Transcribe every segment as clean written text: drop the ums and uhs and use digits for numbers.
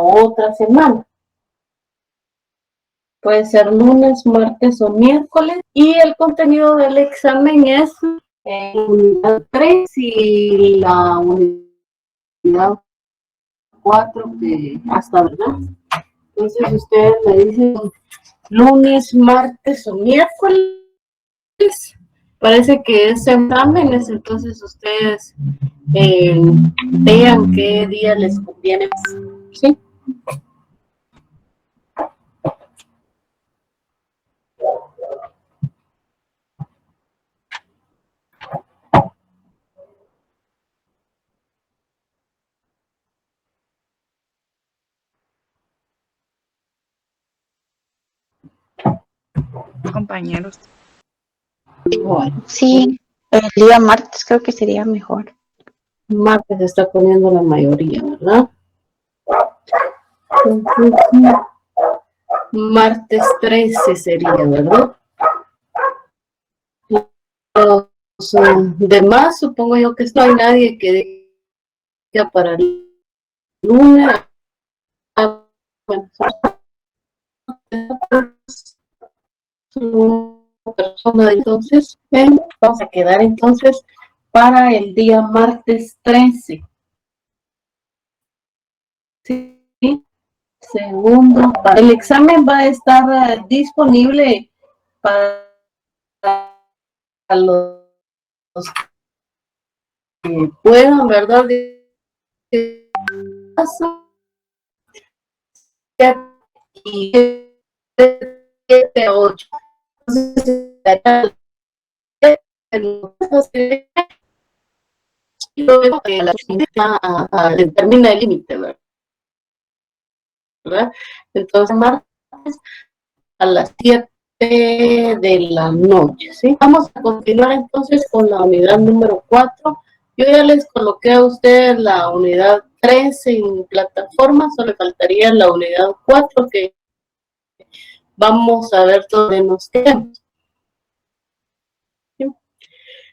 otra semana. Puede ser lunes, martes o miércoles. Y el contenido del examen es unidad 3 y la unidad 4 que hasta, ¿verdad? Entonces ustedes me dicen lunes, martes o miércoles. Parece que es exámenes, entonces ustedes vean qué día les conviene más, ¿sí? Compañeros. Bueno, sí, el día martes creo que sería mejor. Martes está poniendo la mayoría, ¿verdad? Martes 13 sería, ¿verdad? Los demás, supongo yo que no hay nadie que diga para el lunes. Bueno, persona, entonces vamos a quedar entonces para el día martes 13. ¿Sí? Segundo, el examen va a estar disponible para los que puedan, ¿verdad? Y 7 a 8. Y luego termina el límite, ¿verdad? Entonces, martes a las 7 de la noche, ¿sí? Vamos a continuar entonces con la unidad número 4. Yo ya les coloqué a ustedes la unidad 3 en plataforma, solo faltaría la unidad 4 que vamos a ver dónde nos quedamos. ¿Sí?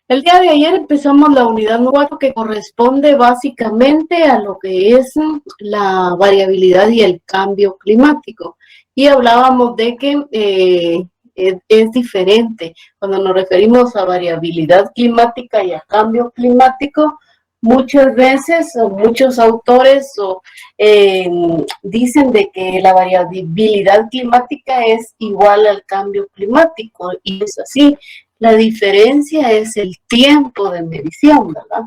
El día de ayer empezamos la unidad 4 que corresponde básicamente a lo que es la variabilidad y el cambio climático. Y hablábamos de que es diferente. Cuando nos referimos a variabilidad climática y a cambio climático, muchas veces o muchos autores dicen de que la variabilidad climática es igual al cambio climático y es así. La diferencia es el tiempo de medición, ¿verdad?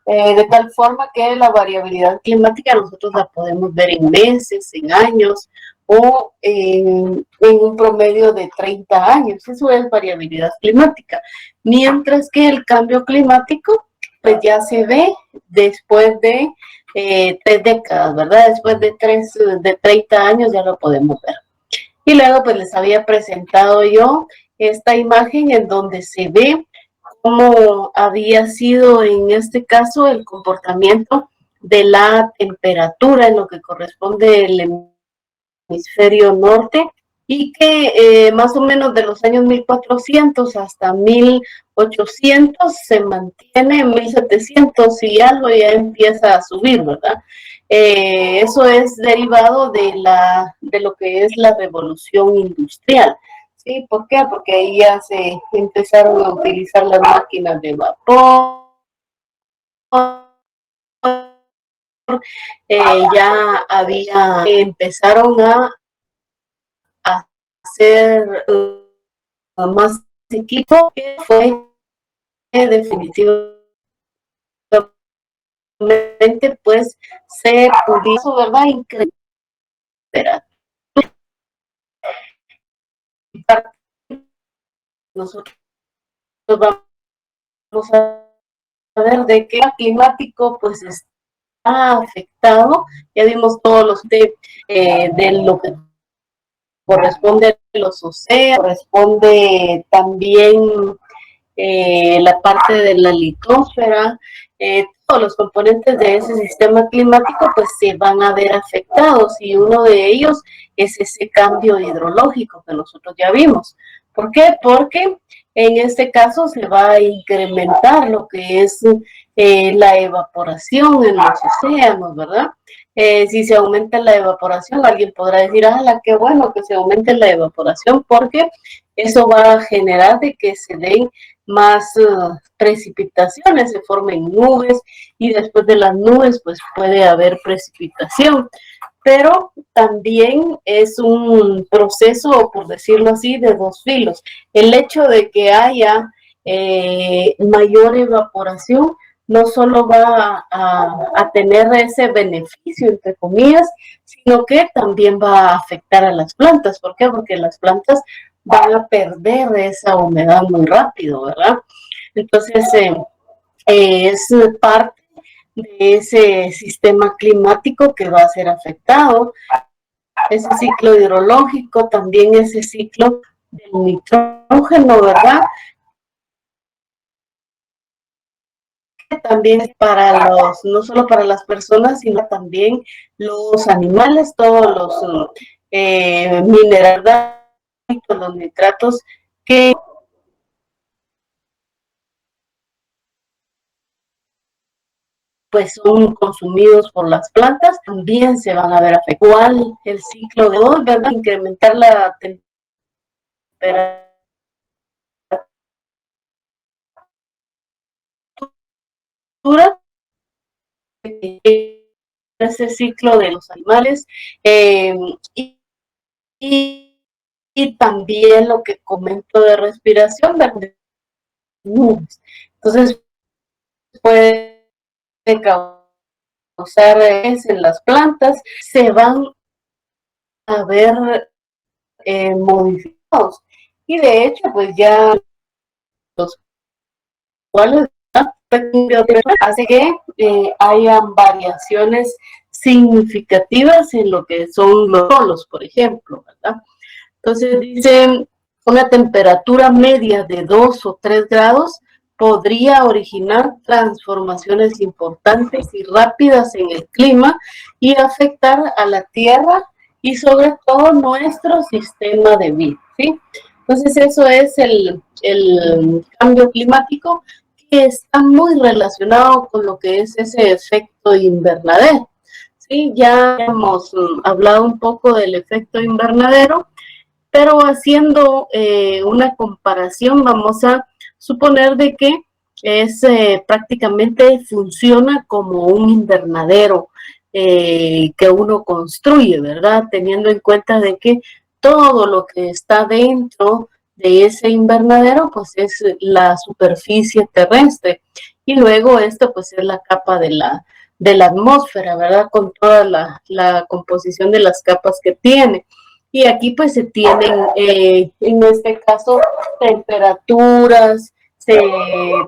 De tal forma que la variabilidad climática nosotros la podemos ver en meses, en años o en un promedio de 30 años. Eso es variabilidad climática. Mientras que el cambio climático pues ya se ve después de 3 décadas, ¿verdad? Después de 30 años ya lo podemos ver. Y luego pues les había presentado yo esta imagen en donde se ve cómo había sido en este caso el comportamiento de la temperatura en lo que corresponde al hemisferio norte y que más o menos de los años 1400 hasta 1800 se mantiene, en 1700 y algo ya empieza a subir, ¿verdad? Eso es derivado de lo que es la revolución industrial. ¿Sí? ¿Por qué? Porque ahí ya se empezaron a utilizar las máquinas de vapor, empezaron a hacer más equipo, que fue definitivamente pues se pudo, ¿verdad? Incrementar. Nosotros vamos a ver de qué climático pues está afectado. Ya vimos todos los de lo que corresponde a los océanos, corresponde también la parte de la litosfera, todos los componentes de ese sistema climático pues se van a ver afectados y uno de ellos es ese cambio hidrológico que nosotros ya vimos. ¿Por qué? Porque en este caso se va a incrementar lo que es la evaporación en los océanos, ¿verdad? Si se aumenta la evaporación, alguien podrá decir, qué bueno que se aumente la evaporación, porque eso va a generar de que se den más precipitaciones, se formen nubes, y después de las nubes pues puede haber precipitación. Pero también es un proceso, por decirlo así, de dos filos. El hecho de que haya mayor evaporación no solo va a tener ese beneficio, entre comillas, sino que también va a afectar a las plantas. ¿Por qué? Porque las plantas van a perder esa humedad muy rápido, ¿verdad? Entonces, es parte de ese sistema climático que va a ser afectado. Ese ciclo hidrológico, también ese ciclo del nitrógeno, ¿verdad? También para no solo para las personas, sino también los animales, todos los minerales, los nitratos que pues son consumidos por las plantas, también se van a ver afectados. Igual el ciclo de hoy, ¿verdad? Incrementar la temperatura, ese ciclo de los animales, y, y, y también lo que comento de respiración, ¿verdad? Entonces puede causar en las plantas, se van a ver modificados. Y de hecho, pues ya los cuales hace que hayan variaciones significativas en lo que son los solos, por ejemplo, ¿verdad? Entonces dicen, una temperatura media de 2 o 3 grados podría originar transformaciones importantes y rápidas en el clima y afectar a la Tierra y sobre todo nuestro sistema de vida, ¿sí? Entonces eso es el cambio climático, que está muy relacionado con lo que es ese efecto invernadero. Sí, ya hemos hablado un poco del efecto invernadero, pero haciendo una comparación, vamos a suponer de que es prácticamente funciona como un invernadero que uno construye, ¿verdad? Teniendo en cuenta de que todo lo que está dentro de ese invernadero, pues es la superficie terrestre. Y luego esto, pues es la capa de la atmósfera, ¿verdad? Con toda la composición de las capas que tiene. Y aquí pues se tienen, en este caso, temperaturas, se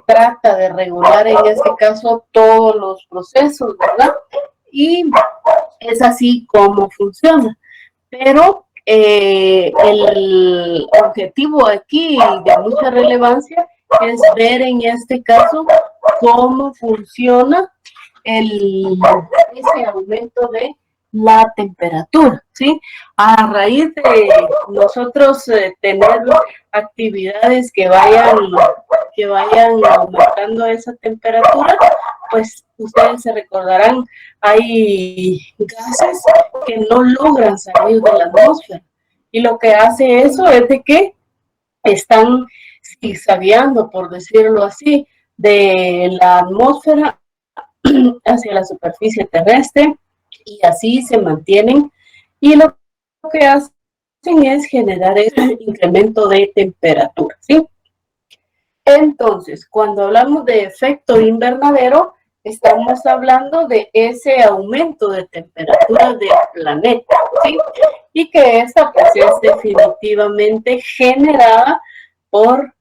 trata de regular en este caso todos los procesos, ¿verdad? Y es así como funciona. Pero el objetivo aquí de mucha relevancia es ver en este caso cómo funciona ese aumento de la temperatura, ¿sí? A raíz de nosotros tener actividades que vayan aumentando esa temperatura, pues ustedes se recordarán, hay gases que no logran salir de la atmósfera. Y lo que hace eso es de que están zigzagueando, por decirlo así, de la atmósfera hacia la superficie terrestre, y así se mantienen, y lo que hacen es generar ese incremento de temperatura, ¿sí? Entonces, cuando hablamos de efecto invernadero, estamos hablando de ese aumento de temperatura del planeta, ¿sí? Y que esta pues es definitivamente generada por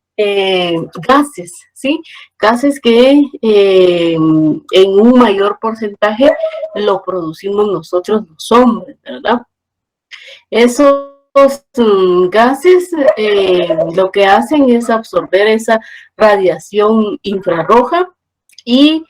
gases, ¿sí? Gases que en un mayor porcentaje lo producimos nosotros los hombres, ¿verdad? Esos gases lo que hacen es absorber esa radiación infrarroja y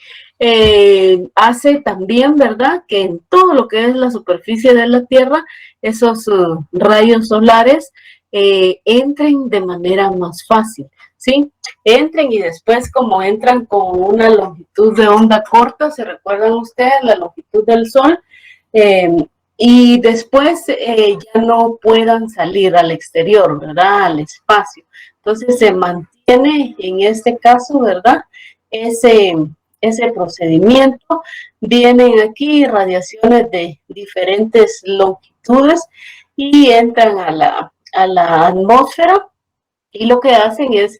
hace también, ¿verdad?, que en todo lo que es la superficie de la Tierra, esos rayos solares entren de manera más fácil, ¿sí? Entren, y después, como entran con una longitud de onda corta, ¿se recuerdan ustedes la longitud del Sol? Y después ya no puedan salir al exterior, ¿verdad? Al espacio. Entonces se mantiene en este caso, ¿verdad? Ese procedimiento. Vienen aquí radiaciones de diferentes longitudes y entran a la atmósfera y lo que hacen es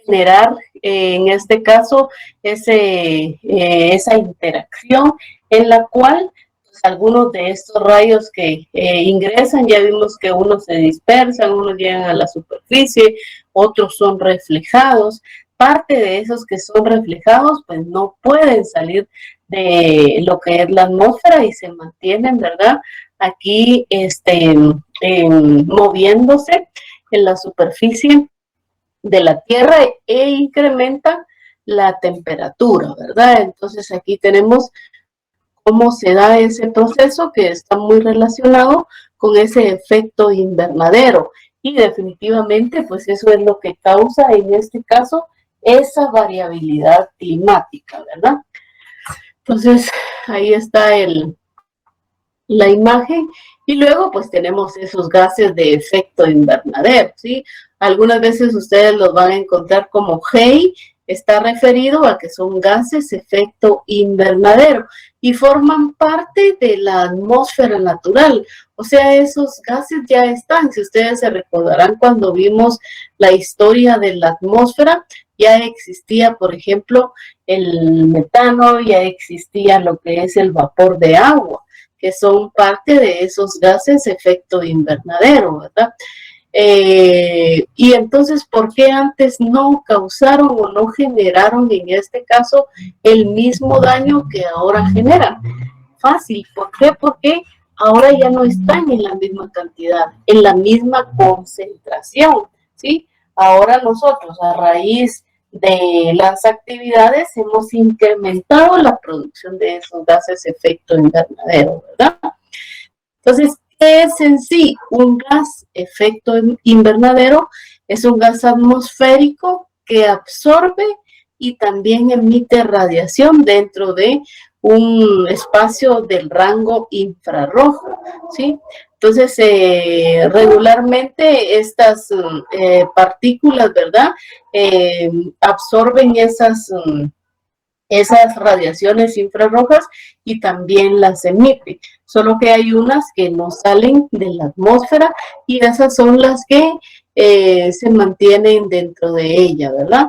generar, en este caso, esa interacción en la cual pues, algunos de estos rayos que ingresan, ya vimos que unos se dispersan, unos llegan a la superficie, otros son reflejados. Parte de esos que son reflejados, pues no pueden salir de lo que es la atmósfera y se mantienen, ¿verdad? Aquí moviéndose en la superficie de la Tierra e incrementa la temperatura, ¿verdad? Entonces aquí tenemos cómo se da ese proceso que está muy relacionado con ese efecto invernadero y definitivamente pues eso es lo que causa en este caso esa variabilidad climática, ¿verdad? Entonces ahí está la imagen y luego pues tenemos esos gases de efecto invernadero, ¿sí? Algunas veces ustedes los van a encontrar como GEI, está referido a que son gases de efecto invernadero y forman parte de la atmósfera natural. O sea, esos gases ya están. Si ustedes se recordarán cuando vimos la historia de la atmósfera, ya existía, por ejemplo, el metano, ya existía lo que es el vapor de agua, que son parte de esos gases de efecto invernadero, ¿verdad? Y entonces, ¿por qué antes no causaron o no generaron en este caso el mismo daño que ahora generan? Fácil, ¿por qué? Porque ahora ya no están en la misma cantidad, en la misma concentración, ¿sí? Ahora nosotros, a raíz de las actividades, hemos incrementado la producción de esos gases de efecto invernadero, ¿verdad? Entonces, ¿qué es en sí un gas efecto invernadero? Es un gas atmosférico que absorbe y también emite radiación dentro de un espacio del rango infrarrojo, ¿sí? Entonces, regularmente estas partículas, ¿verdad? Absorben esas radiaciones infrarrojas y también las emite. Solo que hay unas que no salen de la atmósfera y esas son las que se mantienen dentro de ella, ¿verdad?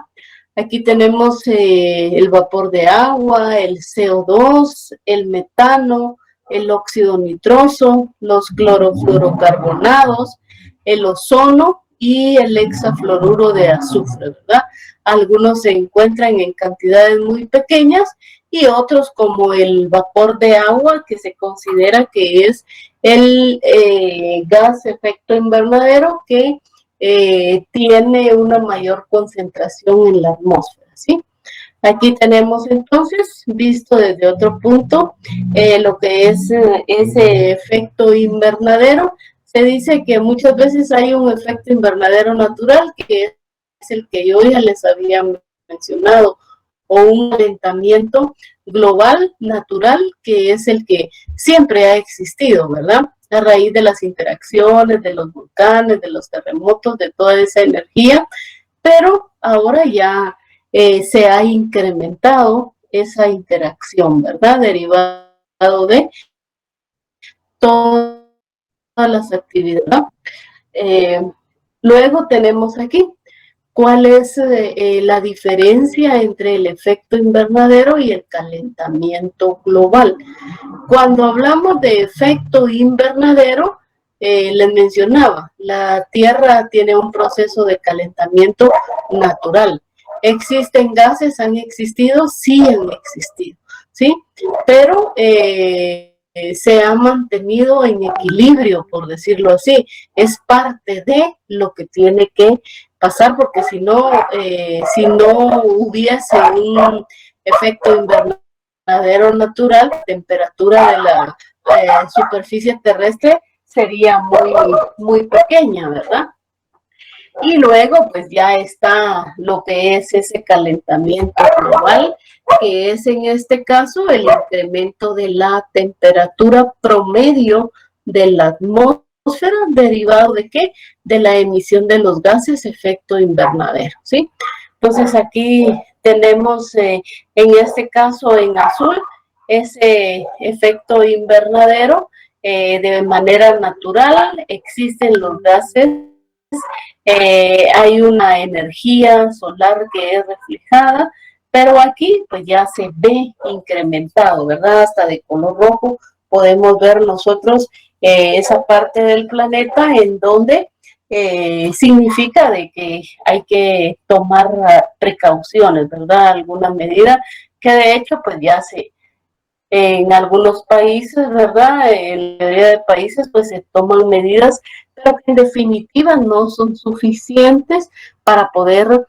Aquí tenemos el vapor de agua, el CO2, el metano, el óxido nitroso, los clorofluorocarbonados, el ozono y el hexafluoruro de azufre, ¿verdad? Algunos se encuentran en cantidades muy pequeñas y otros como el vapor de agua, que se considera que es el gas efecto invernadero que tiene una mayor concentración en la atmósfera, ¿sí? Aquí tenemos entonces, visto desde otro punto, lo que es ese efecto invernadero. Se dice que muchas veces hay un efecto invernadero natural, que es el que yo ya les había mencionado, o un calentamiento global natural, que es el que siempre ha existido, ¿verdad? A raíz de las interacciones, de los volcanes, de los terremotos, de toda esa energía, pero ahora ya se ha incrementado esa interacción, ¿verdad? Derivado de todas las actividades. Eh, Luego tenemos aquí cuál es la diferencia entre el efecto invernadero y el calentamiento global. Cuando hablamos de efecto invernadero, les mencionaba, la Tierra tiene un proceso de calentamiento natural. ¿Existen gases? ¿Han existido? Sí han existido, ¿sí? Pero se ha mantenido en equilibrio, por decirlo así. Es parte de lo que tiene que pasar, porque si no hubiese un efecto invernadero natural, la temperatura de la superficie terrestre sería muy, muy pequeña, ¿verdad? Y luego pues ya está lo que es ese calentamiento global, que es en este caso el incremento de la temperatura promedio de la atmósfera, derivado de ¿qué? De la emisión de los gases efecto invernadero, ¿sí? Entonces aquí tenemos en este caso en azul ese efecto invernadero de manera natural, existen los gases, hay una energía solar que es reflejada, pero aquí pues ya se ve incrementado, ¿verdad? Hasta de color rojo podemos ver nosotros esa parte del planeta en donde significa de que hay que tomar precauciones, ¿verdad? Alguna medida que de hecho pues ya se en algunos países, ¿verdad? En la mayoría de países pues se toman medidas, pero que en definitiva no son suficientes para poder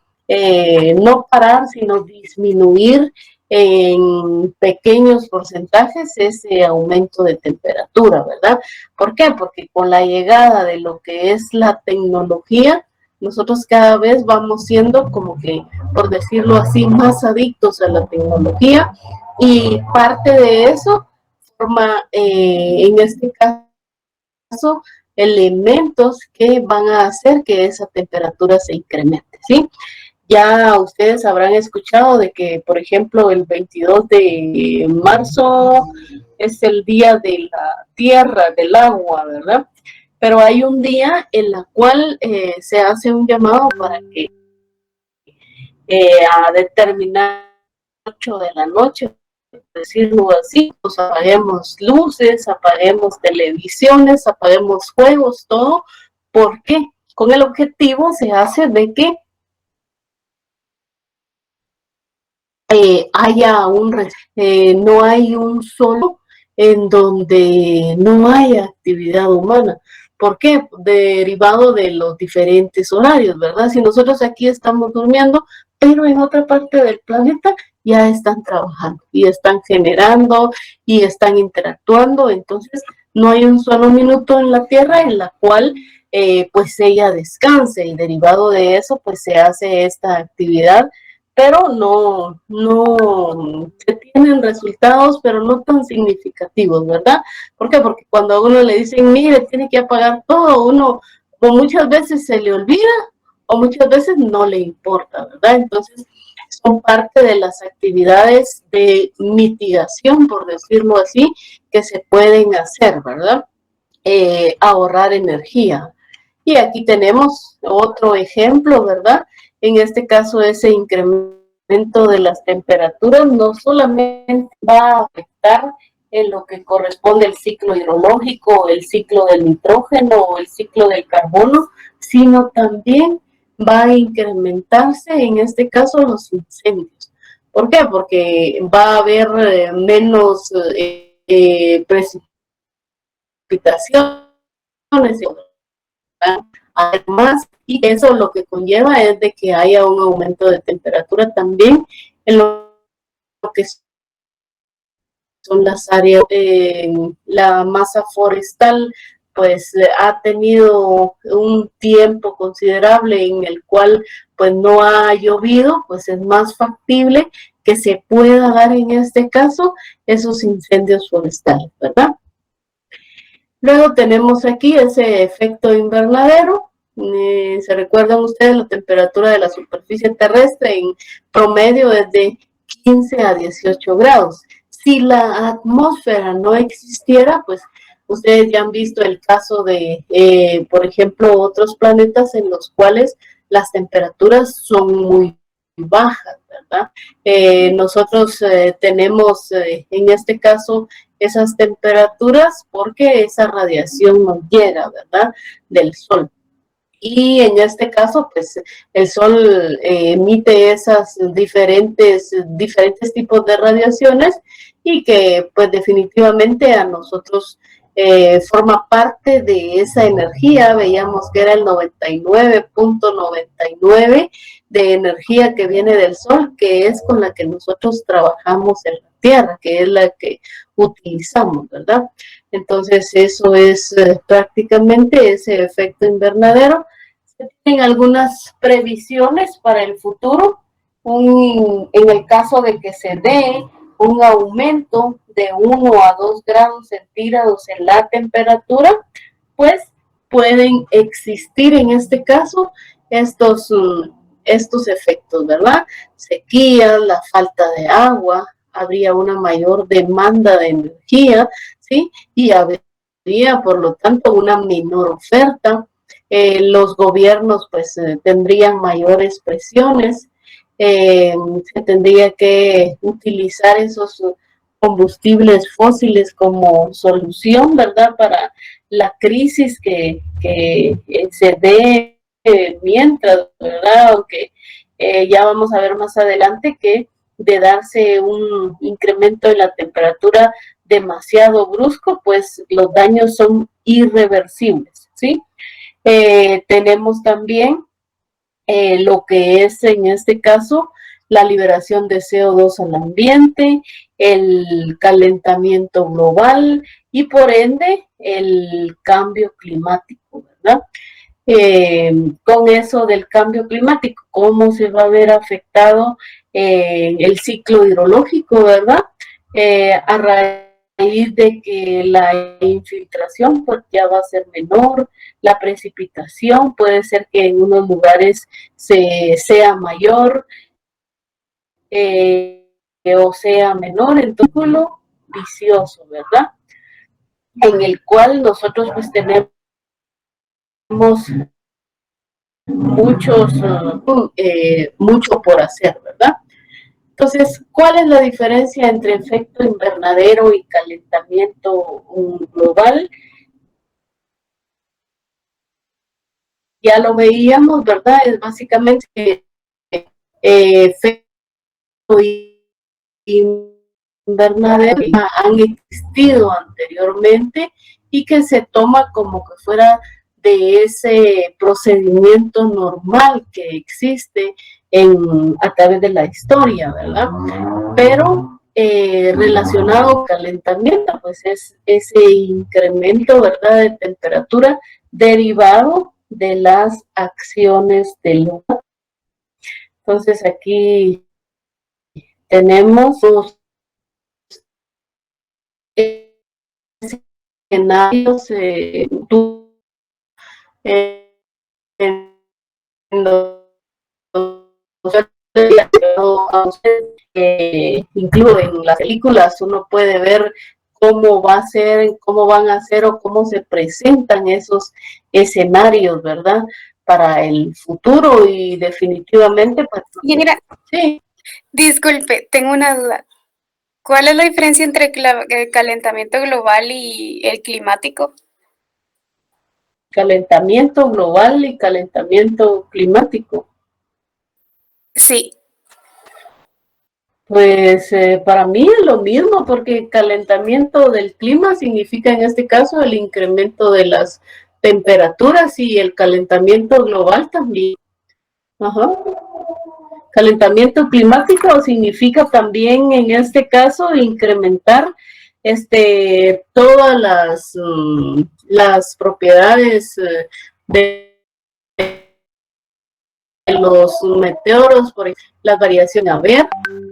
no parar, sino disminuir en pequeños porcentajes ese aumento de temperatura, ¿verdad? ¿Por qué? Porque con la llegada de lo que es la tecnología, nosotros cada vez vamos siendo como que, por decirlo así, más adictos a la tecnología y parte de eso forma, en este caso, elementos que van a hacer que esa temperatura se incremente, ¿sí? Ya ustedes habrán escuchado de que, por ejemplo, el 22 de marzo es el día de la tierra, del agua, ¿verdad? Pero hay un día en la cual se hace un llamado para que a determinar 8 de la noche, decirlo así, pues apaguemos luces, apaguemos televisiones, apaguemos juegos, todo. ¿Por qué? Con el objetivo se hace de que haya no hay un solo en donde no haya actividad humana. ¿Por qué? Derivado de los diferentes horarios, ¿verdad? Si nosotros aquí estamos durmiendo, pero en otra parte del planeta ya están trabajando y están generando y están interactuando, entonces no hay un solo minuto en la Tierra en la cual pues ella descanse y derivado de eso pues se hace esta actividad, pero no se tienen resultados, pero no tan significativos, ¿verdad? ¿Por qué? Porque cuando a uno le dicen, mire, tiene que apagar todo, uno o muchas veces se le olvida o muchas veces no le importa, ¿verdad? Entonces, son parte de las actividades de mitigación, por decirlo así, que se pueden hacer, ¿verdad? Ahorrar energía. Y aquí tenemos otro ejemplo, ¿verdad? En este caso, ese incremento de las temperaturas no solamente va a afectar en lo que corresponde al ciclo hidrológico, el ciclo del nitrógeno o el ciclo del carbono, sino también va a incrementarse, en este caso, los incendios. ¿Por qué? Porque va a haber menos precipitaciones, además, y eso lo que conlleva es de que haya un aumento de temperatura también en lo que son las áreas, la masa forestal, pues ha tenido un tiempo considerable en el cual pues no ha llovido, pues es más factible que se pueda dar en este caso esos incendios forestales, ¿verdad? Luego tenemos aquí ese efecto invernadero. ¿Se recuerdan ustedes? La temperatura de la superficie terrestre en promedio es de 15 a 18 grados. Si la atmósfera no existiera, pues ustedes ya han visto el caso de, por ejemplo, otros planetas en los cuales las temperaturas son muy bajas, ¿verdad? Nosotros tenemos en este caso esas temperaturas porque esa radiación nos llega, ¿verdad? Del sol. Y en este caso, pues el sol emite esas diferentes tipos de radiaciones y que pues definitivamente a nosotros forma parte de esa energía. Veíamos que era el 99.99 de energía que viene del sol, que es con la que nosotros trabajamos en la Tierra, que es la que utilizamos, ¿verdad? Entonces eso es prácticamente ese efecto invernadero. tienen algunas previsiones para el futuro. En el caso de que se dé un aumento de 1 a 2 grados centígrados en la temperatura, pues pueden existir en este caso estos efectos, ¿verdad? Sequías, la falta de agua, habría una mayor demanda de energía, ¿sí? Y habría, por lo tanto, una menor oferta. Los gobiernos, pues, tendrían mayores presiones. Se tendría que utilizar esos combustibles fósiles como solución, ¿verdad? Para la crisis que se dé mientras, ¿verdad? Aunque ya vamos a ver más adelante que de darse un incremento en la temperatura demasiado brusco, pues los daños son irreversibles, ¿sí? Tenemos también lo que es en este caso la liberación de CO2 al ambiente, el calentamiento global y por ende el cambio climático, ¿verdad? Con eso del cambio climático, cómo se va a ver afectado el ciclo hidrológico, ¿verdad? A raíz de que la infiltración pues ya va a ser menor, la precipitación puede ser que en unos lugares sea mayor o sea menor, en un círculo vicioso, ¿verdad? En el cual nosotros pues tenemos mucho por hacer, ¿verdad? Entonces, ¿cuál es la diferencia entre efecto invernadero y calentamiento global? Ya lo veíamos, ¿verdad? Es básicamente efecto invernadero han existido anteriormente y que se toma como que fuera de ese procedimiento normal que existe a través de la historia, ¿verdad? Pero relacionado al calentamiento, pues es ese incremento, ¿verdad?, de temperatura derivado de las acciones del humano. Entonces aquí tenemos los escenarios en los incluso en las películas uno puede ver cómo va a ser, cómo van a ser o cómo se presentan esos escenarios, ¿verdad? Para el futuro y definitivamente pues, Mira, sí. Disculpe, tengo una duda. ¿Cuál es la diferencia entre el calentamiento global y el climático? Calentamiento global y calentamiento climático. Sí. Pues para mí es lo mismo, porque calentamiento del clima significa en este caso el incremento de las temperaturas y el calentamiento global también. Ajá. Calentamiento climático significa también en este caso incrementar todas las propiedades de los meteoros, por las variaciones a ver,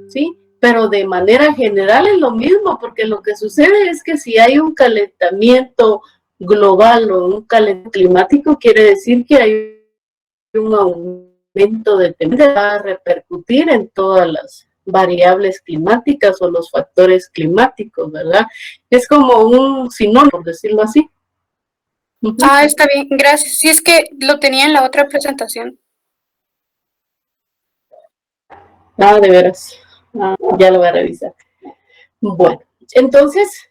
¿sí? Pero de manera general es lo mismo, porque lo que sucede es que si hay un calentamiento global o un calentamiento climático, quiere decir que hay un aumento de temperatura, va a repercutir en todas las variables climáticas o los factores climáticos, ¿verdad? Es como un sinónimo, por decirlo así. Ah, está bien, gracias. Sí, es que lo tenía en la otra presentación. Ah, de veras. Ah, ya lo voy a revisar. Bueno, entonces,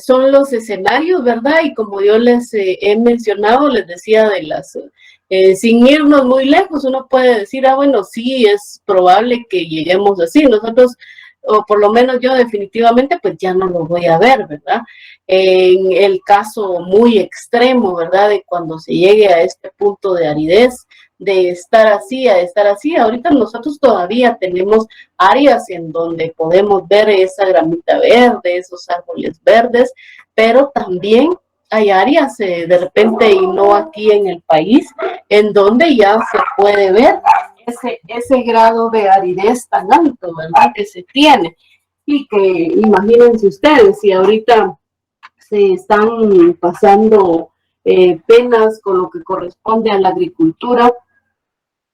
son los escenarios, ¿verdad? Y como yo les he mencionado, les decía de sin irnos muy lejos, uno puede decir, bueno, sí, es probable que lleguemos así. Nosotros, o por lo menos yo definitivamente, pues ya no lo voy a ver, ¿verdad? En el caso muy extremo, ¿verdad? De cuando se llegue a este punto de aridez, de estar así a estar así. Ahorita nosotros todavía tenemos áreas en donde podemos ver esa gramita verde, esos árboles verdes, pero también hay áreas de repente y no aquí en el país, en donde ya se puede ver ese grado de aridez tan alto, ¿verdad? Que se tiene. Y que imagínense ustedes, si ahorita se están pasando penas con lo que corresponde a la agricultura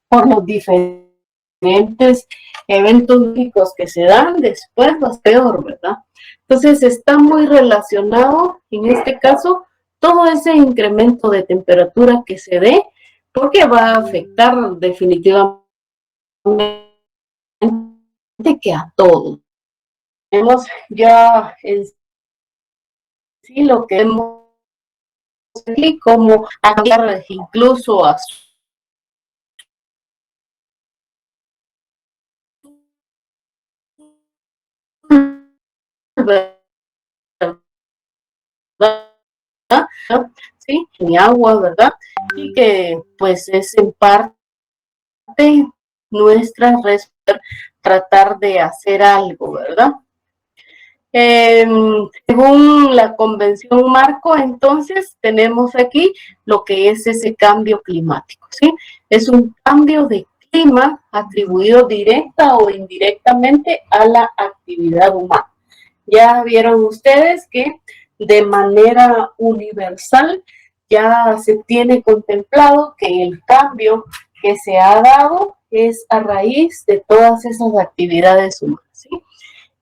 por los diferentes eventos médicos que se dan, después va a ser peor, ¿verdad? Entonces está muy relacionado, en este caso, todo ese incremento de temperatura que se dé, porque va a afectar definitivamente que a todos. Tenemos ya en sí lo que hemos aquí, como cambiar incluso a ¿sí? Ni agua, ¿verdad? Y que pues es en parte nuestra responsabilidad tratar de hacer algo, ¿verdad? Según la Convención Marco, entonces tenemos aquí lo que es ese cambio climático, ¿sí? Es un cambio de clima atribuido directa o indirectamente a la actividad humana. Ya vieron ustedes que de manera universal ya se tiene contemplado que el cambio que se ha dado es a raíz de todas esas actividades humanas, ¿sí?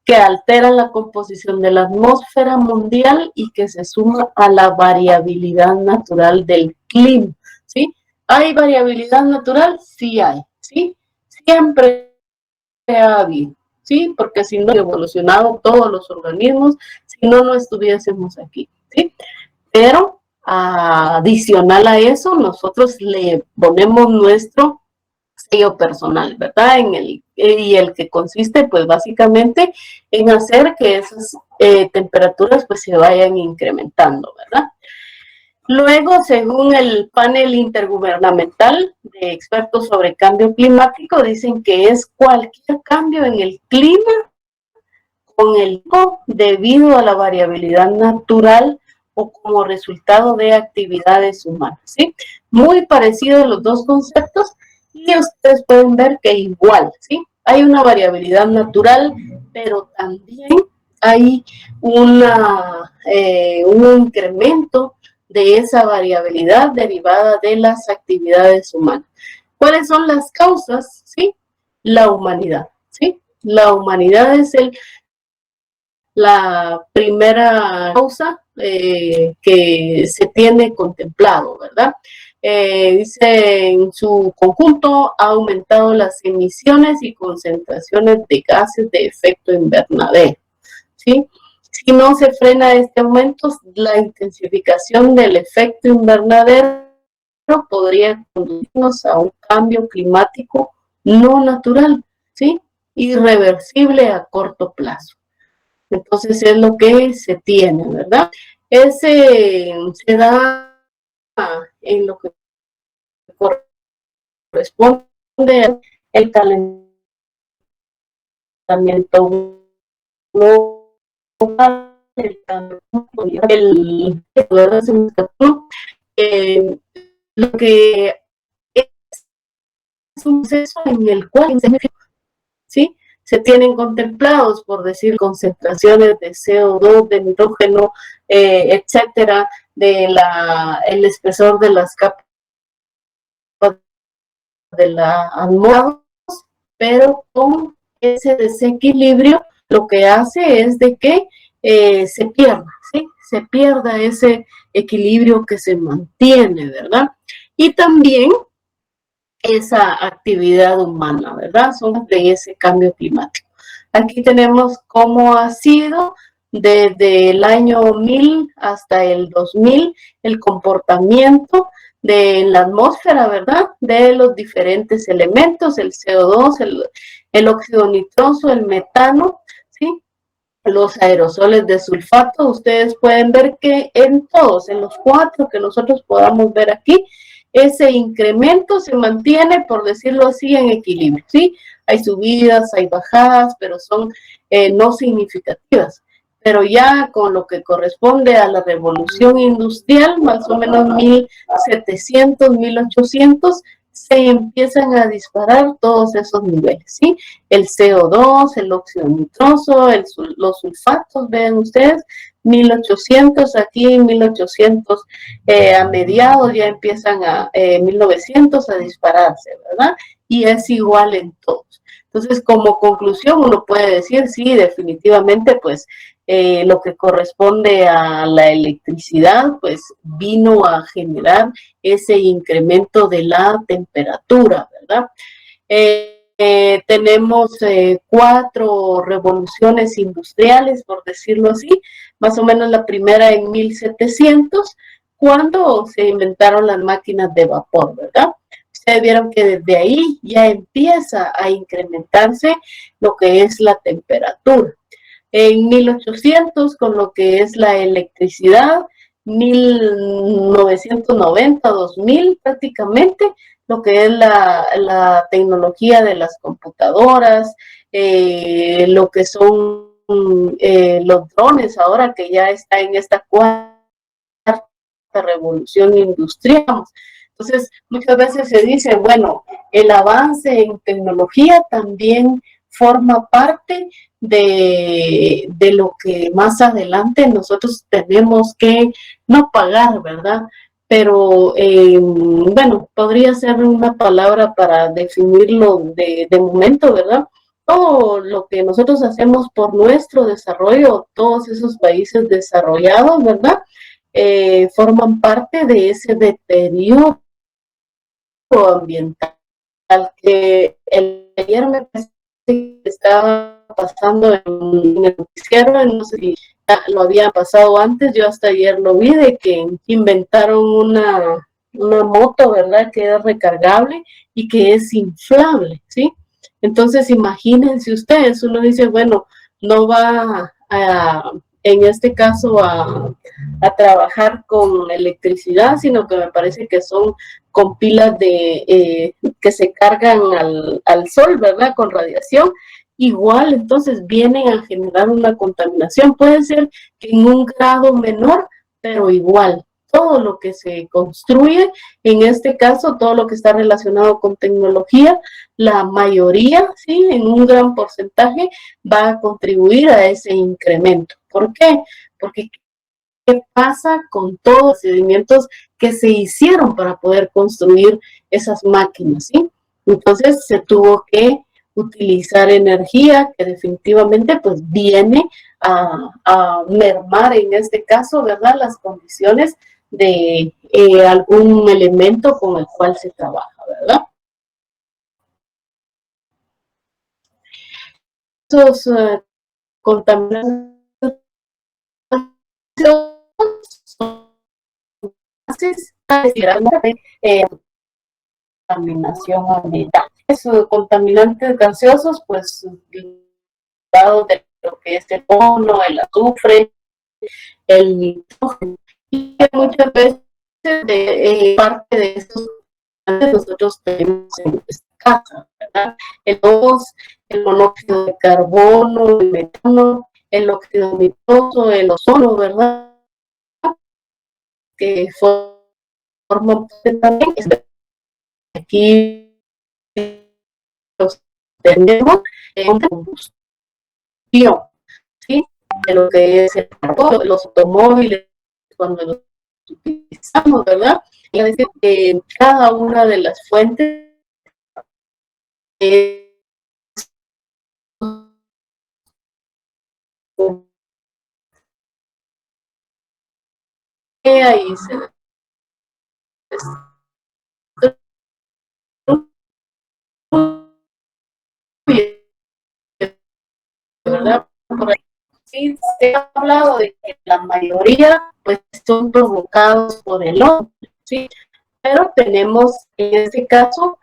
Que alteran la composición de la atmósfera mundial y que se suma a la variabilidad natural del clima, ¿sí? ¿Hay variabilidad natural? Sí hay, ¿sí? Siempre ha habido, ¿sí? Porque si no, evolucionado todos los organismos, si no, no estuviésemos aquí, ¿sí? Pero adicional a eso, nosotros le ponemos nuestro sello personal, ¿verdad? Y el que consiste, pues, básicamente en hacer que esas temperaturas, pues, se vayan incrementando, ¿verdad? Luego, según el panel intergubernamental de expertos sobre cambio climático, dicen que es cualquier cambio en el clima con el debido a la variabilidad natural o como resultado de actividades humanas, ¿sí? Muy parecidos los dos conceptos y ustedes pueden ver que igual, ¿sí? Hay una variabilidad natural, pero también hay un incremento de esa variabilidad derivada de las actividades humanas. ¿Cuáles son las causas? ¿Sí? La humanidad, ¿sí? La humanidad es la primera causa que se tiene contemplado, ¿verdad? Dice, en su conjunto ha aumentado las emisiones y concentraciones de gases de efecto invernadero, ¿sí? Si no se frena este aumento, la intensificación del efecto invernadero podría conducirnos a un cambio climático no natural, ¿sí? Irreversible a corto plazo. Entonces es lo que se tiene, ¿verdad? Ese se da en lo que corresponde el calentamiento global, lo que es un proceso en el cual, ¿sí? Se tienen contemplados, por decir, concentraciones de CO2, de nitrógeno, etcétera, el espesor de las capas de la atmósfera, pero con ese desequilibrio lo que hace es de que se pierda, ¿sí? Se pierda ese equilibrio que se mantiene, ¿verdad? Y también esa actividad humana, ¿verdad? Son de ese cambio climático. Aquí tenemos cómo ha sido desde el año 1000 hasta el 2000 el comportamiento de la atmósfera, ¿verdad? De los diferentes elementos, el CO2, el óxido nitroso, el metano, ¿sí? Los aerosoles de sulfato. Ustedes pueden ver que en todos, en los 4 que nosotros podamos ver aquí, ese incremento se mantiene, por decirlo así, en equilibrio, ¿sí? Hay subidas, hay bajadas, pero son no significativas. Pero ya con lo que corresponde a la revolución industrial, más o menos 1700, 1800, se empiezan a disparar todos esos niveles, ¿sí? El CO2, el óxido nitroso, los sulfatos, vean ustedes, 1800, aquí en 1800, a mediados ya empiezan 1900 a dispararse, ¿verdad? Y es igual en todos. Entonces, como conclusión, uno puede decir, sí, definitivamente, pues, lo que corresponde a la electricidad, pues, vino a generar ese incremento de la temperatura, ¿verdad? Tenemos 4 revoluciones industriales, por decirlo así, más o menos la primera en 1700, cuando se inventaron las máquinas de vapor, ¿verdad? Ustedes vieron que desde ahí ya empieza a incrementarse lo que es la temperatura. En 1800, con lo que es la electricidad, 1990, 2000 prácticamente, lo que es la tecnología de las computadoras, lo que son los drones ahora que ya está en esta cuarta revolución industrial. Entonces, muchas veces se dice, bueno, el avance en tecnología también forma parte de lo que más adelante nosotros tenemos que no pagar, ¿verdad? Pero, bueno, podría ser una palabra para definirlo de momento, ¿verdad? Todo lo que nosotros hacemos por nuestro desarrollo, todos esos países desarrollados, ¿verdad? Forman parte de ese deterioro ambiental que ayer me parece que estaba pasando en el noticiero, no sé si lo había pasado antes, yo hasta ayer lo vi, de que inventaron una moto, ¿verdad?, que es recargable y que es inflable, ¿sí? Entonces, imagínense ustedes, uno dice, bueno, no va en este caso a trabajar con electricidad, sino que me parece que son con pilas que se cargan al sol, ¿verdad? Con radiación. Igual, entonces vienen a generar una contaminación. Puede ser que en un grado menor, pero igual. Todo lo que se construye, en este caso, todo lo que está relacionado con tecnología, la mayoría, sí, en un gran porcentaje, va a contribuir a ese incremento. ¿Por qué? Porque ¿qué pasa con todos los procedimientos que se hicieron para poder construir esas máquinas, ¿sí? Entonces se tuvo que utilizar energía que definitivamente pues viene a mermar en este caso, ¿verdad?, las condiciones de algún elemento con el cual se trabaja, ¿verdad? Esos contaminantes contaminación ambiental. Esos contaminantes gaseosos, pues, dado de lo que es el ozono, el azufre, el nitrógeno, y que muchas veces parte de estos nosotros tenemos en nuestra casa, ¿verdad? El O2, el monóxido de carbono, el metano, el óxido nitroso, el ozono, ¿verdad? Que forman también aquí los tenemos en combustión, ¿sí? De lo que es los automóviles, cuando los utilizamos, ¿verdad? Y es decir, que cada una de las fuentes es y se destruye, ¿verdad? Por ahí sí se ha hablado de que la mayoría pues son provocados por el hombre, ¿sí? Pero tenemos en este caso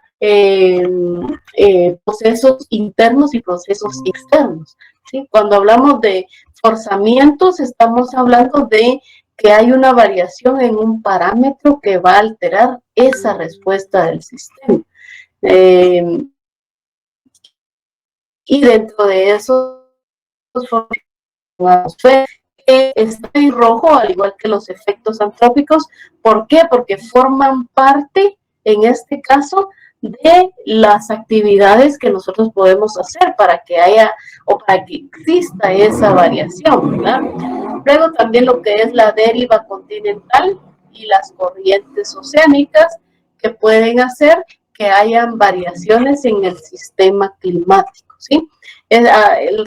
procesos internos y procesos externos, ¿sí? Cuando hablamos de forzamientos, estamos hablando de que hay una variación en un parámetro que va a alterar esa respuesta del sistema. Y dentro de esos atmósfera, que está en rojo, al igual que los efectos antrópicos. ¿Por qué? Porque forman parte, en este caso, de las actividades que nosotros podemos hacer para que haya o para que exista esa variación, ¿verdad? Luego también lo que es la deriva continental y las corrientes oceánicas que pueden hacer que hayan variaciones en el sistema climático, ¿sí?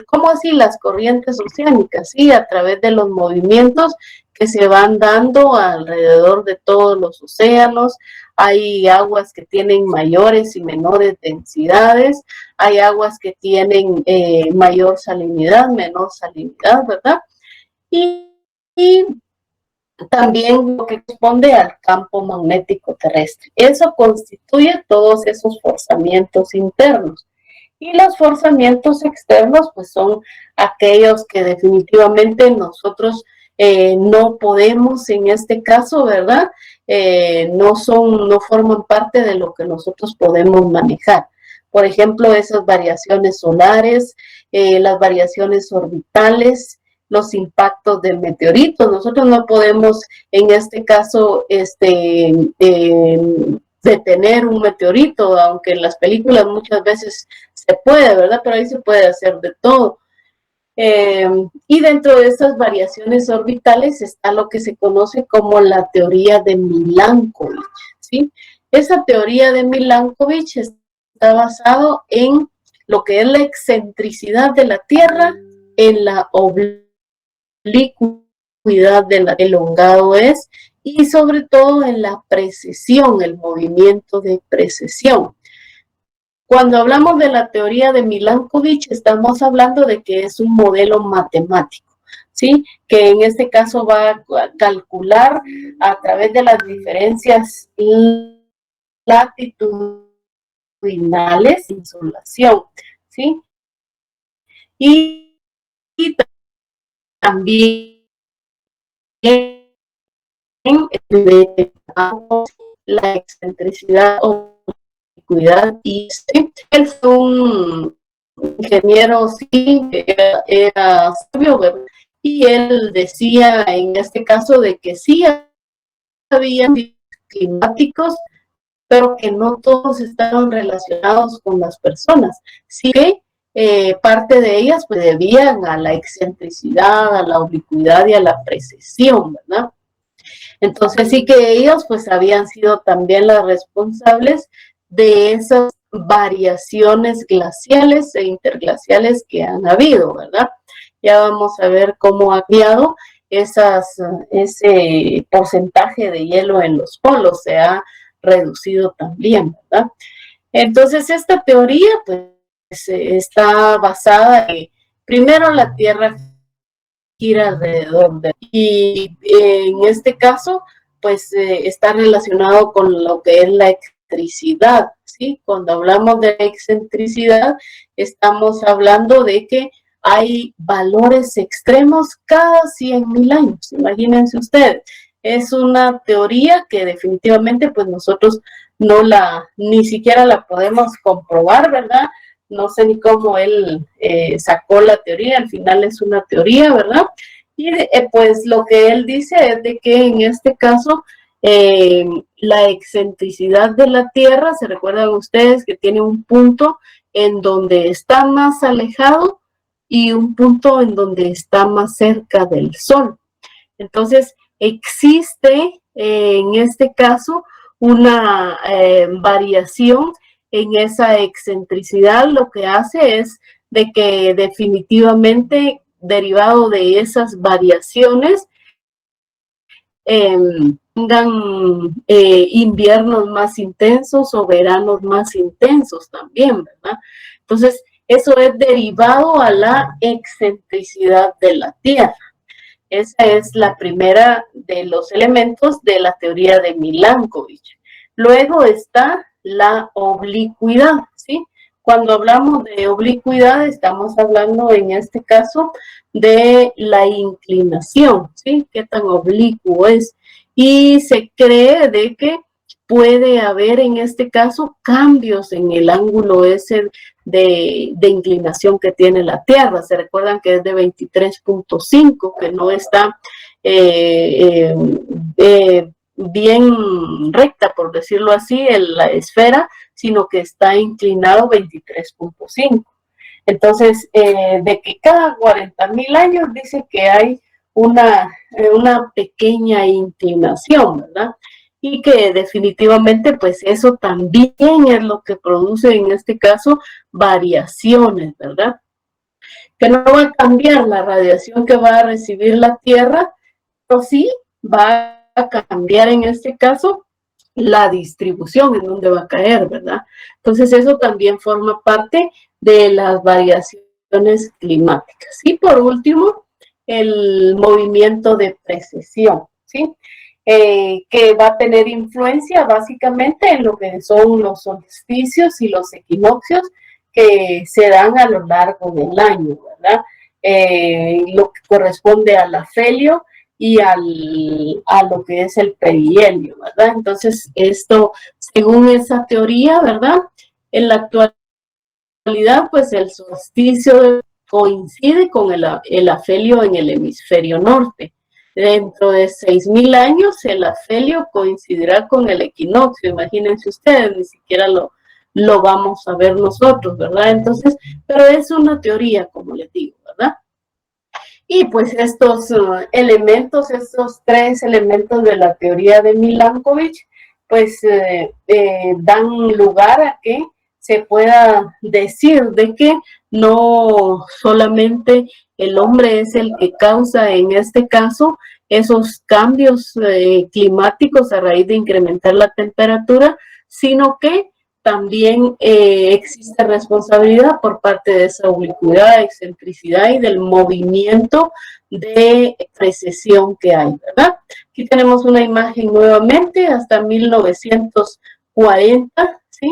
¿Cómo así las corrientes oceánicas? Sí, a través de los movimientos que se van dando alrededor de todos los océanos. Hay aguas que tienen mayores y menores densidades, hay aguas que tienen mayor salinidad, menor salinidad, ¿verdad? Y también lo que corresponde al campo magnético terrestre. Eso constituye todos esos forzamientos internos. Y los forzamientos externos, pues son aquellos que definitivamente nosotros no podemos, en este caso, ¿verdad? No forman parte de lo que nosotros podemos manejar. Por ejemplo, esas variaciones solares, las variaciones orbitales, los impactos de meteoritos. Nosotros no podemos, en este caso, detener un meteorito, aunque en las películas muchas veces se puede, ¿verdad? Pero ahí se puede hacer de todo. Y dentro de estas variaciones orbitales está lo que se conoce como la teoría de Milankovitch, ¿sí? Esa teoría de Milankovitch está basado en lo que es la excentricidad de la Tierra, en la oblicuidad del elongado es, y sobre todo en la precesión, el movimiento de precesión. Cuando hablamos de la teoría de Milankovitch, estamos hablando de que es un modelo matemático, ¿sí? Que en este caso va a calcular a través de las diferencias latitudinales, insolación, ¿sí? Y también la excentricidad o oblicuidad, y sí, él fue un ingeniero, sí, era sabio, ¿verdad? Y él decía en este caso de que sí había climáticos, pero que no todos estaban relacionados con las personas. Sí que parte de ellas pues debían a la excentricidad, a la oblicuidad y a la precesión, ¿verdad? Entonces sí que ellos pues habían sido también las responsables de esas variaciones glaciales e interglaciales que han habido, ¿verdad? Ya vamos a ver cómo ha cambiado ese porcentaje de hielo en los polos, se ha reducido también, ¿verdad? Entonces esta teoría pues está basada en, primero, la Tierra gira alrededor de, y en este caso pues está relacionado con lo que es la excentricidad, ¿sí? Cuando hablamos de excentricidad estamos hablando de que hay valores extremos cada 100.000 años, imagínense ustedes. Es una teoría que definitivamente pues nosotros ni siquiera la podemos comprobar, ¿verdad? No sé ni cómo él sacó la teoría, al final es una teoría, ¿verdad? Y pues lo que él dice es de que en este caso la excentricidad de la Tierra, se recuerdan ustedes que tiene un punto en donde está más alejado y un punto en donde está más cerca del Sol. Entonces existe en este caso una variación en esa excentricidad. Lo que hace es de que definitivamente derivado de esas variaciones tengan inviernos más intensos o veranos más intensos también, ¿verdad? Entonces eso es derivado a la excentricidad de la Tierra. Esa es la primera de los elementos de la teoría de Milankovitch. Luego está la oblicuidad, ¿sí? Cuando hablamos de oblicuidad, estamos hablando en este caso de la inclinación, ¿sí? Qué tan oblicuo es. Y se cree de que puede haber en este caso cambios en el ángulo ese de inclinación que tiene la Tierra. Se recuerdan que es de 23.5, que no está bien recta, por decirlo así, en la esfera, sino que está inclinado 23.5. Entonces, de que cada 40.000 años dice que hay una pequeña inclinación, ¿verdad? Y que definitivamente pues eso también es lo que produce en este caso variaciones, ¿verdad? Que no va a cambiar la radiación que va a recibir la Tierra, pero sí va a cambiar en este caso la distribución en donde va a caer, ¿verdad? Entonces eso también forma parte de las variaciones climáticas. Y por último, el movimiento de precesión, ¿sí? Que va a tener influencia básicamente en lo que son los solsticios y los equinoccios que se dan a lo largo del año, ¿verdad? Lo que corresponde al afelio y a lo que es el perihelio, ¿verdad? Entonces, esto, según esa teoría, ¿verdad? En la actualidad, pues el solsticio coincide con el afelio en el hemisferio norte. Dentro de 6.000 años, el afelio coincidirá con el equinoccio. Imagínense ustedes, ni siquiera lo vamos a ver nosotros, ¿verdad? Entonces, pero es una teoría, como les digo, ¿verdad? Y pues estos elementos, estos 3 elementos de la teoría de Milankovitch, pues dan lugar a que se pueda decir de que no solamente el hombre es el que causa en este caso esos cambios climáticos a raíz de incrementar la temperatura, sino que también existe responsabilidad por parte de esa ubicuidad, excentricidad y del movimiento de precesión que hay, ¿verdad? Aquí tenemos una imagen nuevamente hasta 1940, ¿sí?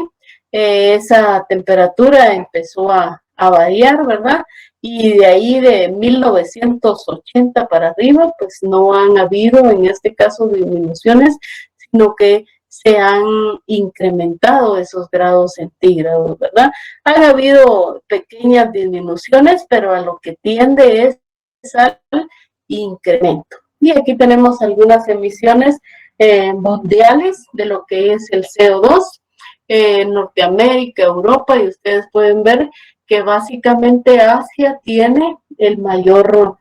Esa temperatura empezó a variar, ¿verdad? Y de ahí de 1980 para arriba, pues no han habido en este caso disminuciones, sino que se han incrementado esos grados centígrados, ¿verdad? Han habido pequeñas disminuciones, pero a lo que tiende es al incremento. Y aquí tenemos algunas emisiones mundiales de lo que es el CO2, Norteamérica, Europa, y ustedes pueden ver que básicamente Asia tiene el mayor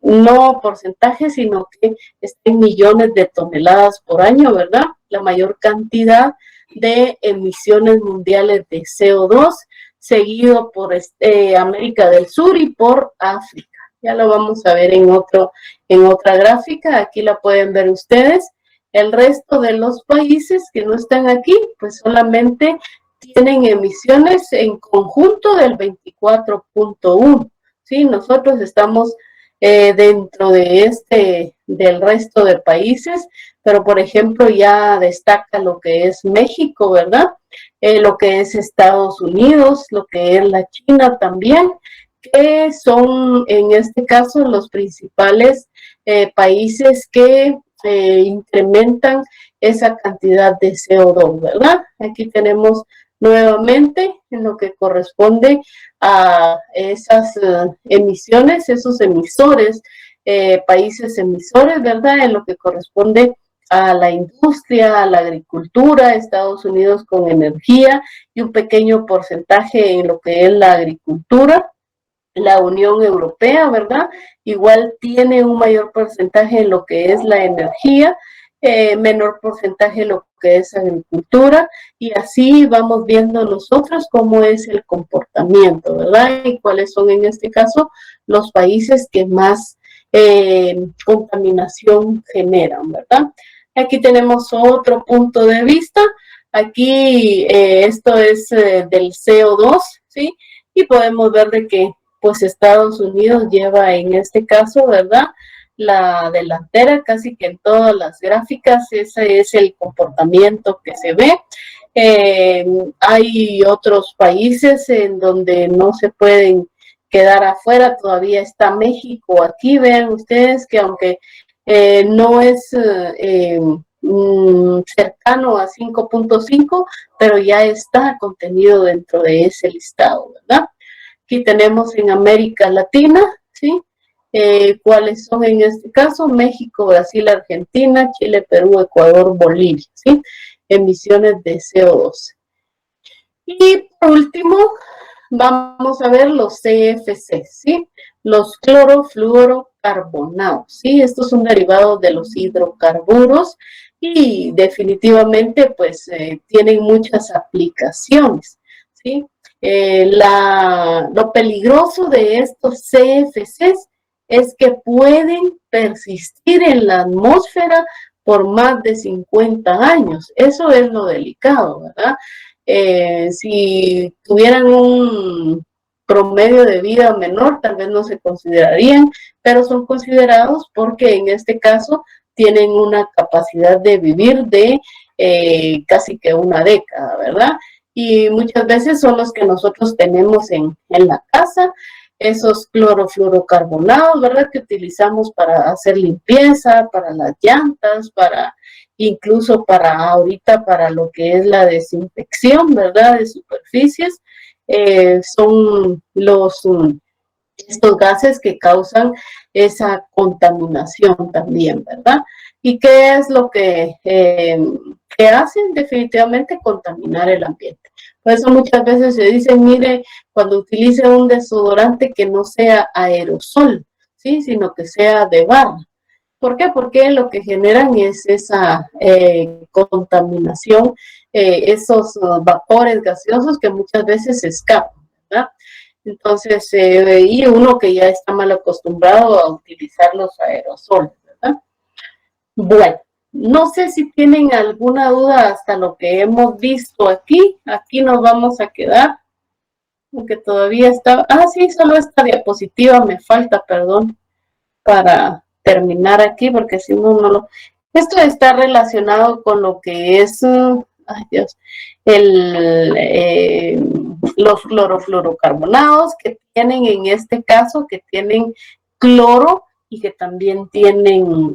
no porcentaje, sino que está en millones de toneladas por año, ¿verdad? La mayor cantidad de emisiones mundiales de CO2, seguido por América del Sur y por África. Ya lo vamos a ver en otra gráfica, aquí la pueden ver ustedes. El resto de los países que no están aquí, pues solamente tienen emisiones en conjunto del 24.1. ¿Sí? Nosotros estamos dentro de del resto de países, pero por ejemplo ya destaca lo que es México, ¿verdad? Lo que es Estados Unidos, lo que es la China también, que son en este caso los principales países que incrementan esa cantidad de CO2, ¿verdad? Aquí tenemos nuevamente en lo que corresponde a esas emisiones, esos emisores, países emisores, ¿verdad? En lo que corresponde a la industria, a la agricultura, Estados Unidos con energía y un pequeño porcentaje en lo que es la agricultura. La Unión Europea, ¿verdad? Igual tiene un mayor porcentaje en lo que es la energía, menor porcentaje en lo que es agricultura, y así vamos viendo nosotros cómo es el comportamiento, ¿verdad? Y cuáles son en este caso los países que más contaminación generan, ¿verdad? Aquí tenemos otro punto de vista. Aquí esto es del CO2, ¿sí? Y podemos ver de que pues Estados Unidos lleva en este caso, ¿verdad?, la delantera casi que en todas las gráficas. Ese es el comportamiento que se ve. Hay otros países en donde no se pueden quedar afuera, todavía está México aquí. Vean ustedes que aunque no es cercano a 5.5, pero ya está contenido dentro de ese listado, ¿verdad? Aquí tenemos en América Latina, ¿sí? ¿Cuáles son en este caso? México, Brasil, Argentina, Chile, Perú, Ecuador, Bolivia, ¿sí? Emisiones de CO2. Y por último, vamos a ver los CFC, ¿sí? Los clorofluorocarbonados, ¿sí? Estos son derivados de los hidrocarburos y definitivamente, pues, tienen muchas aplicaciones, ¿sí? Lo peligroso de estos CFCs es que pueden persistir en la atmósfera por más de 50 años. Eso es lo delicado, ¿verdad? Si tuvieran un promedio de vida menor, tal vez no se considerarían, pero son considerados porque en este caso tienen una capacidad de vivir de casi que una década, ¿verdad? Y muchas veces son los que nosotros tenemos en la casa, esos clorofluorocarbonados, ¿verdad? Que utilizamos para hacer limpieza, para las llantas, incluso ahorita para lo que es la desinfección, ¿verdad? De superficies, son estos gases que causan esa contaminación también, ¿verdad? ¿Y qué es lo que hacen? Definitivamente contaminar el ambiente. Por eso muchas veces se dice, mire, cuando utilice un desodorante que no sea aerosol, ¿sí? Sino que sea de barra. ¿Por qué? Porque lo que generan es esa contaminación, esos vapores gaseosos que muchas veces se escapan, ¿verdad? Entonces, y uno que ya está mal acostumbrado a utilizar los aerosoles, ¿verdad? Bueno, no sé si tienen alguna duda hasta lo que hemos visto aquí. Aquí nos vamos a quedar, aunque todavía está... Ah, sí, solo esta diapositiva me falta, perdón, para terminar aquí, porque si no, no lo... Esto está relacionado con lo que es, ay Dios, los clorofluorocarbonados que tienen en este caso, que tienen cloro y que también tienen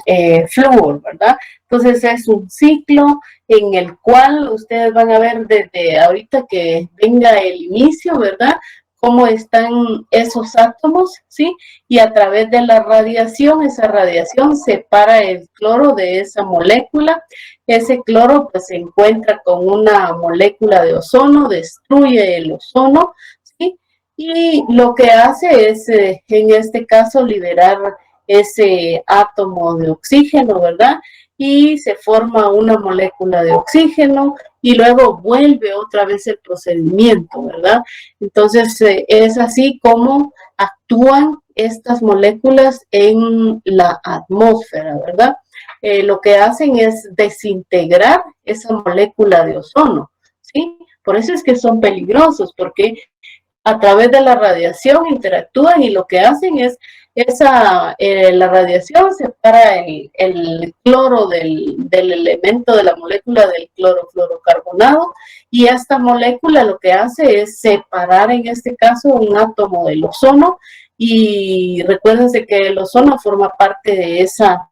flúor, ¿verdad? Entonces es un ciclo en el cual ustedes van a ver desde ahorita que venga el inicio, ¿verdad? Cómo están esos átomos, ¿sí? Y a través de la radiación, esa radiación separa el cloro de esa molécula. Ese cloro pues se encuentra con una molécula de ozono, destruye el ozono, ¿sí? Y lo que hace es, en este caso, liberar ese átomo de oxígeno, ¿verdad? Y se forma una molécula de oxígeno y luego vuelve otra vez el procedimiento, ¿verdad? Entonces, es así como actúan estas moléculas en la atmósfera, ¿verdad? Lo que hacen es desintegrar esa molécula de ozono, ¿sí? Por eso es que son peligrosos, porque a través de la radiación interactúan y lo que hacen es la radiación separa el cloro del elemento de la molécula del clorofluorocarbonado y esta molécula lo que hace es separar en este caso un átomo del ozono y recuérdense que el ozono forma parte de esa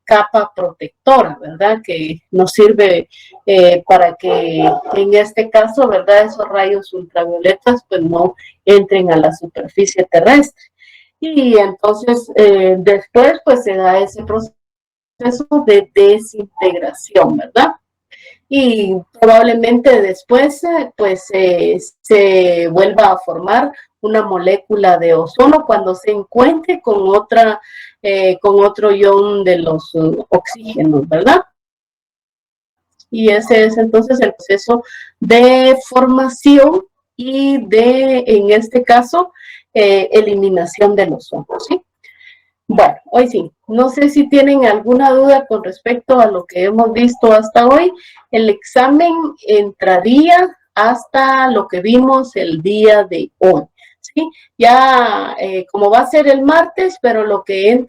capa protectora, ¿verdad? Que nos sirve para que en este caso, ¿verdad? Esos rayos ultravioletas pues no entren a la superficie terrestre. Y entonces después pues se da ese proceso de desintegración, ¿verdad? Y probablemente después pues se vuelva a formar una molécula de ozono cuando se encuentre con otro ion de los oxígenos, ¿verdad? Y ese es entonces el proceso de formación y en este caso, eliminación del ozono, ¿sí? Bueno, hoy sí, no sé si tienen alguna duda con respecto a lo que hemos visto hasta hoy. El examen entraría hasta lo que vimos el día de hoy, ¿sí? Ya, como va a ser el martes, pero lo que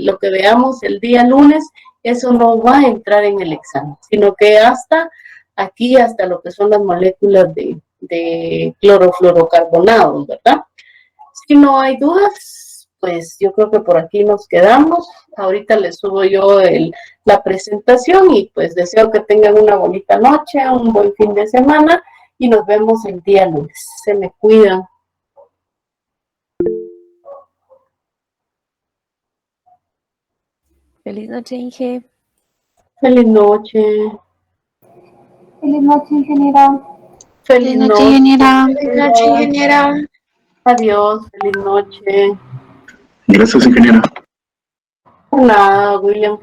lo que veamos el día lunes, eso no va a entrar en el examen, sino que hasta lo que son las moléculas de clorofluorocarbonados, ¿verdad? Si no hay dudas, pues yo creo que por aquí nos quedamos. Ahorita les subo yo la presentación y pues deseo que tengan una bonita noche, un buen fin de semana y nos vemos el día lunes. Se me cuidan. Feliz noche, Inge. Feliz noche. Feliz noche, ingeniera. Feliz noche, noche. ingeniera. Feliz noche, ingeniera. Adiós. Feliz noche. Gracias, ingeniera. Hola, William.